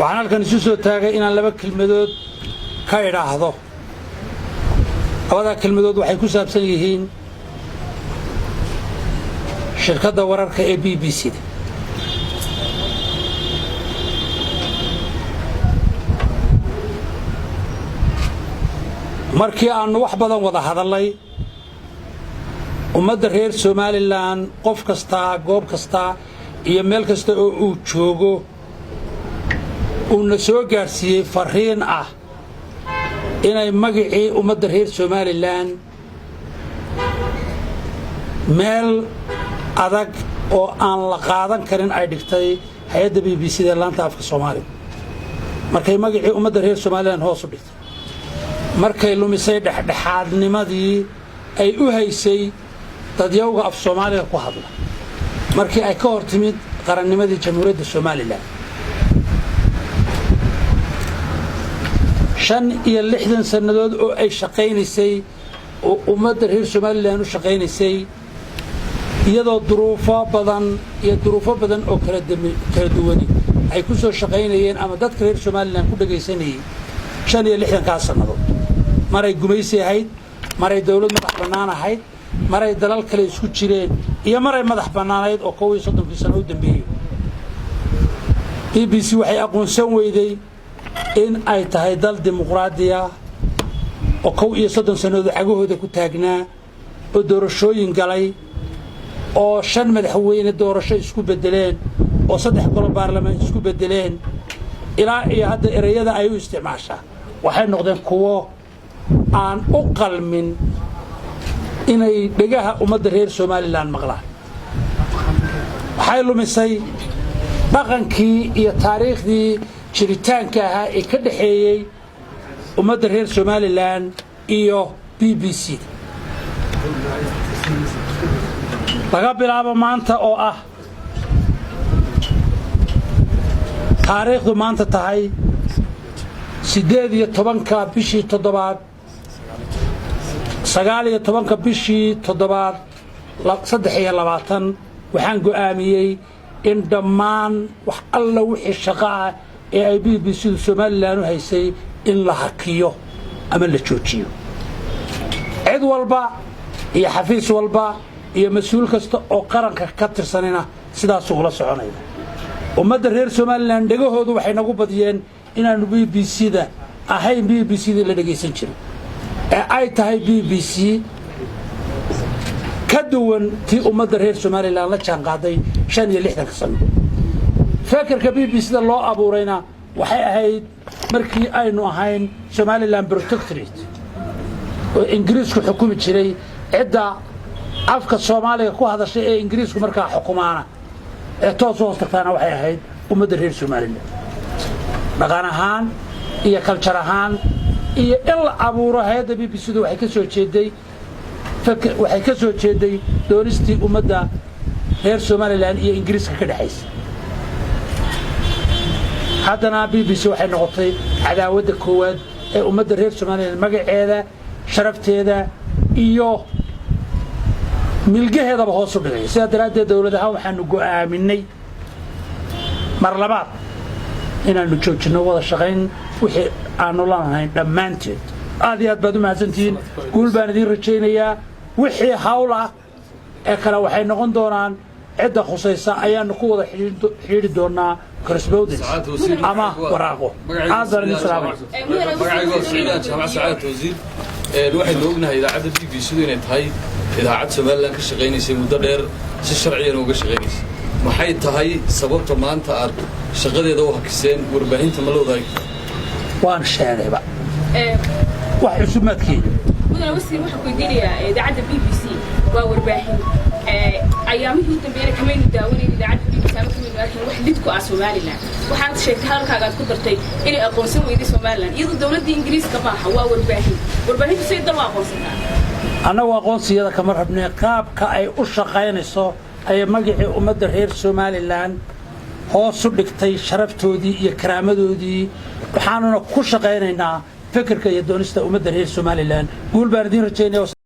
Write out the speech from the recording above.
waxaan halkan isu soo taagay inaan laba kelmadood ka idhaahdo. labada kelmadood waxay ku saabsan yihiin shirkadda wararka ee BBC-da. markii aanu wax badan wada hadalnay ummadda reer Somaliland qof kasta goob kasta iyo meel kasta oo uu joogo uu soo gaarsiiyay fariin ah inay magacii ummadda reer Somaliland meel adag oo aan la qaadan karin ay dhigtay hay'adda BBC-da laanta afka Soomaaliga markay magacii ummadda reer Somaliland hoos u dhigtay markay lumisay dhexdhexaadnimadii ay u haysay dadyowga af Soomaaliga ku hadla markii ay ka hortimid qarannimadii jamhuuriyadda Somaliland 65 sanadood oo ay shaqaynaysay oo ummadda reer Somaliland u shaqaynaysay iyadoo duruufo badan oo kala duwan ay ku soo shaqaynayeen ama dadka reer Somaliland ku dhageysanayay 65 ka sanadood maray gumaysi ahayd maray dawlad madax bannaan ahayd maray dalal kale isku jireen iyo maray madax bannaanayd oo 30 sano u dambeeyay BBC waxay aqoonsan weyday in ay tahay dal dimuqraadi ah oo 30 sanadood cagahooda ku taagnaa oo doorashooyin galay oo 5 madaxweyne doorasho isku bedeleen oo 3 golo baarlamaan isku bedeleen ilaa iyo hadda erayada ay u isticmaashaa waxay noqdeen kuwo aan u qalmin inay dhagaha ummadda reer Somaliland maqlaan waxay lumisay dhaqankii iyo taariikhdii jiritaanka ahaa ee ka dhaxeeyay ummadda reer Somaliland iyo BBC laga bilaabo maanta oo ah taariikhdu maanta tahay 18 bishii 7 19 bishii 7 23 waxaan go'aamiyay in dhammaan wax alla wixii shaqo ah ee ay BBC-du Somaliland u haysay in la hakiyo ama la joojiyo cid walba iyo xafiis walba iyo mas'uul kasta oo qaranka ka tirsanina sidaas ugu soconaya ummadda reer Somaliland dhagahoodu waxay nagu badiyeen inaanu BBC-da ahayn BBC-da la dhageysan jiray ee ay tahay BBC ka duwan tii ummadda reer Somaliland la jaan qaaday 65 sano fakarka BBC-da loo abuurayna waxay ahayd markii aynu ahayn Somaliland Protectorate oo Ingiriisku xukumi jiray cidda afka Soomaaliga ku hadashay ee Ingiriisku markaa xukumaana ee toos u hoostagtaana waxay ahayd ummadda reer Somaliland dhaqan ahaan iyo culture ahaan iyo in la abuuro hay'adda BBC-du waxay ka soo jeeday doonistii ummadda reer Somaliland iyo Ingiriiska ka dhaxaysay haddana BBC waxay noqotay cadaawadda koowaad ee ummadda reer Somaliland magaceeda sharafteeda iyo milgaheedaba hoos u dhigay sida daraaddeed dawladaha waxaanu go'aaminay mar labaad inaanu joojino wada shaqayn wixii aanu lanahayn dhammaanteed aad iyo aad baad u mahadsantihiin guul baan idiin rajaynayaa wixii hawl ah ee kale waxay noqon doonaan cidda khusaysa ayaanu ku wada xidhiidhi doonaa correspondence ama waraaqo aad baan idin salaamay waxaynu ognahay idaacadda BBC-du inay tahay idaacad Somaliland ka shaqaynaysay muddo dheer si sharciyan uga shaqaynaysay maxay tahay sababta maanta aad shaqadeeda u hakiseen warbaahinta ma loodahay waan sheegayba wax cusubmaadkeeda mudane wasiir waxa ku diilayaa idaacadda BBC waa warbaahin ayaamihii dambeeyay kamaynu daawanayay idaacadda BBC ama kamaynu arkin wax lid ku ah Somaliland waxaad sheegtay halkaaga aad ku dartay inay aqoonsan weydii Somaliland iyadoo dawladda Ingiriiska maaha waa warbaahintu si dal aqoonsanaa anagu aqoonsiyada kama rabnay qaabka ay u shaqaynayso ay magacii ummadda reer Somaliland hoos u dhigtay sharaftoodii iyo karaamadoodii waxaanuna ku shaqaynaynaa fikirka iyo doonista ummadda reer Somaliland guul baan idin rajaynayaa